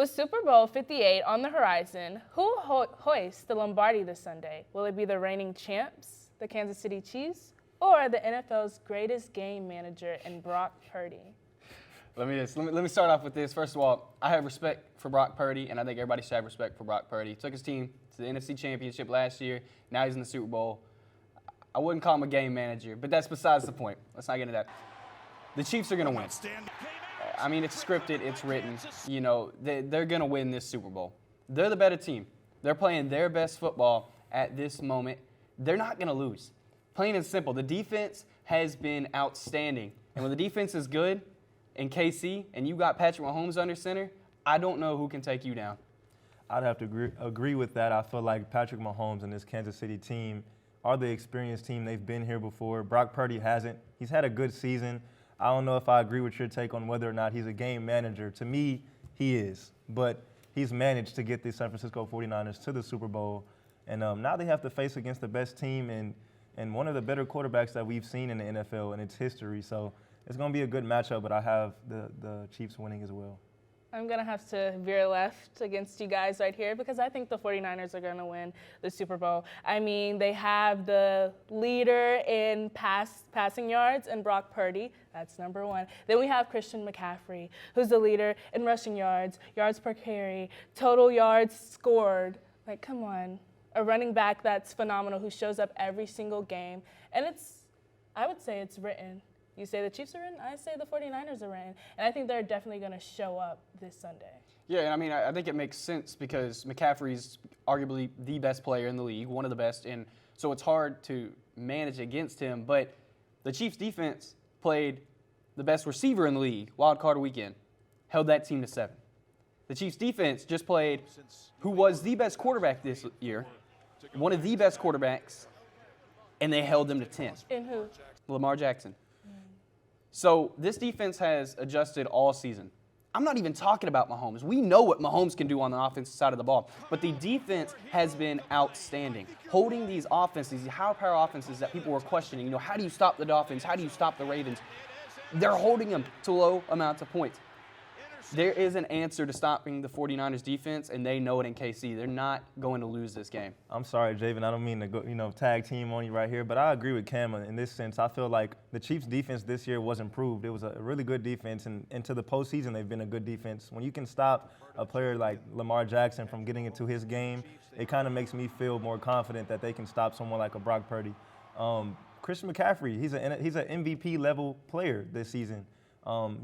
With Super Bowl 58 on the horizon, who will hoist the Lombardi this Sunday? Will it be the reigning champs, the Kansas City Chiefs, or the NFL's greatest game manager in Brock Purdy? Let me start off with this. First of all, I have respect for Brock Purdy, and I think everybody should have respect for Brock Purdy. He took his team to the NFC Championship last year. Now he's in the Super Bowl. I wouldn't call him a game manager, but that's besides the point. Let's not get into that. The Chiefs are going to win. I mean, it's scripted, it's written. You know, they're going to win this Super Bowl. They're the better team. They're playing their best football at this moment. They're not going to lose. Plain and simple. The defense has been outstanding. And when the defense is good in KC and you got Patrick Mahomes under center, I don't know who can take you down. I'd have to agree with that. I feel like Patrick Mahomes and this Kansas City team are the experienced team. They've been here before. Brock Purdy hasn't. He's had a good season. I don't know if I agree with your take on whether or not he's a game manager. To me, he is. But he's managed to get the San Francisco 49ers to the Super Bowl. And now they have to face against the best team and one of the better quarterbacks that we've seen in the NFL in its history. So it's going to be a good matchup, but I have the Chiefs winning as well. I'm going to have to veer left against you guys right here because I think the 49ers are going to win the Super Bowl. I mean, they have the leader in passing yards in Brock Purdy. That's number one. Then we have Christian McCaffrey, who's the leader in rushing yards, yards per carry, total yards scored. Like, come on. A running back that's phenomenal who shows up every single game. And I would say it's written. You say the Chiefs are in, I say the 49ers are in. And I think they're definitely going to show up this Sunday. Yeah, and I mean, I think it makes sense because McCaffrey's arguably the best player in the league, one of the best, and so it's hard to manage against him. But the Chiefs' defense played the best receiver in the league, wild card weekend, held that team to 7. The Chiefs' defense just played who was the best quarterback this year, one of the best quarterbacks, and they held them to 10. In who? Lamar Jackson. So this defense has adjusted all season. I'm not even talking about Mahomes. We know what Mahomes can do on the offensive side of the ball. But the defense has been outstanding. Holding these offenses, these high-power offenses that people were questioning, you know, how do you stop the Dolphins? How do you stop the Ravens? They're holding them to low amounts of points. There is an answer to stopping the 49ers defense, and they know it in KC. They're not going to lose this game. I'm sorry, Javan. I don't mean to go, tag team on you right here, but I agree with Cam in this sense. I feel like the Chiefs' defense this year was improved. It was a really good defense, and into the postseason, they've been a good defense. When you can stop a player like Lamar Jackson from getting into his game, it kind of makes me feel more confident that they can stop someone like a Brock Purdy. Christian McCaffrey, he's an MVP-level player this season.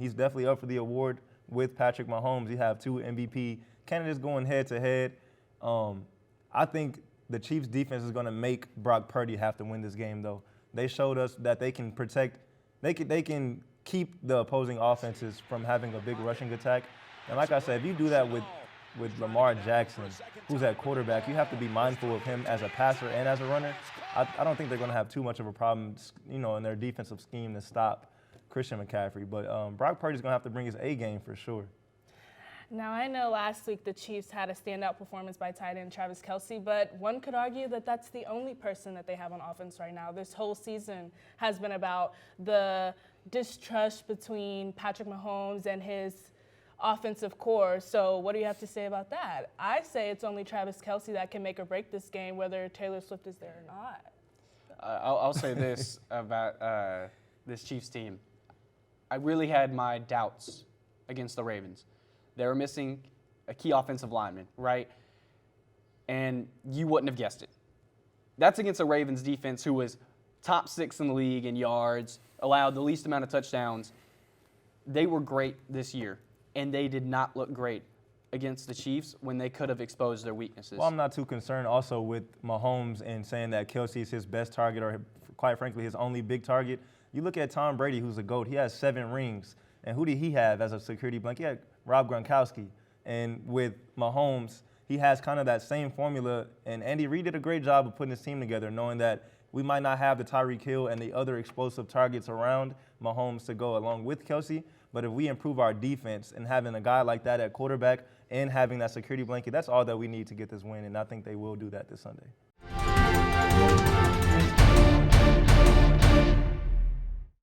He's definitely up for the award. With Patrick Mahomes, you have 2 MVP candidates going head-to-head. I think the Chiefs' defense is going to make Brock Purdy have to win this game, though. They showed us that they can protect, they can keep the opposing offenses from having a big rushing attack. And like I said, if you do that with Lamar Jackson, who's at quarterback, you have to be mindful of him as a passer and as a runner. I don't think they're going to have too much of a problem, in their defensive scheme to stop Christian McCaffrey, but Brock Purdy's going to have to bring his A game for sure. Now, I know last week the Chiefs had a standout performance by tight end Travis Kelce, but one could argue that that's the only person that they have on offense right now. This whole season has been about the distrust between Patrick Mahomes and his offensive core. So what do you have to say about that? I say it's only Travis Kelce that can make or break this game, whether Taylor Swift is there or not. I'll say this about this Chiefs team. I really had my doubts against the Ravens. They were missing a key offensive lineman, right? And you wouldn't have guessed it. That's against a Ravens defense who was top 6 in the league in yards, allowed the least amount of touchdowns. They were great this year, and they did not look great against the Chiefs when they could have exposed their weaknesses. Well, I'm not too concerned also with Mahomes and saying that Kelce is his best target or, quite frankly, his only big target. You look at Tom Brady, who's a GOAT. He has 7 rings. And who did he have as a security blanket? He had Rob Gronkowski. And with Mahomes, he has kind of that same formula. And Andy Reid did a great job of putting his team together, knowing that we might not have the Tyreek Hill and the other explosive targets around Mahomes to go along with Kelce. But if we improve our defense and having a guy like that at quarterback and having that security blanket, that's all that we need to get this win. And I think they will do that this Sunday.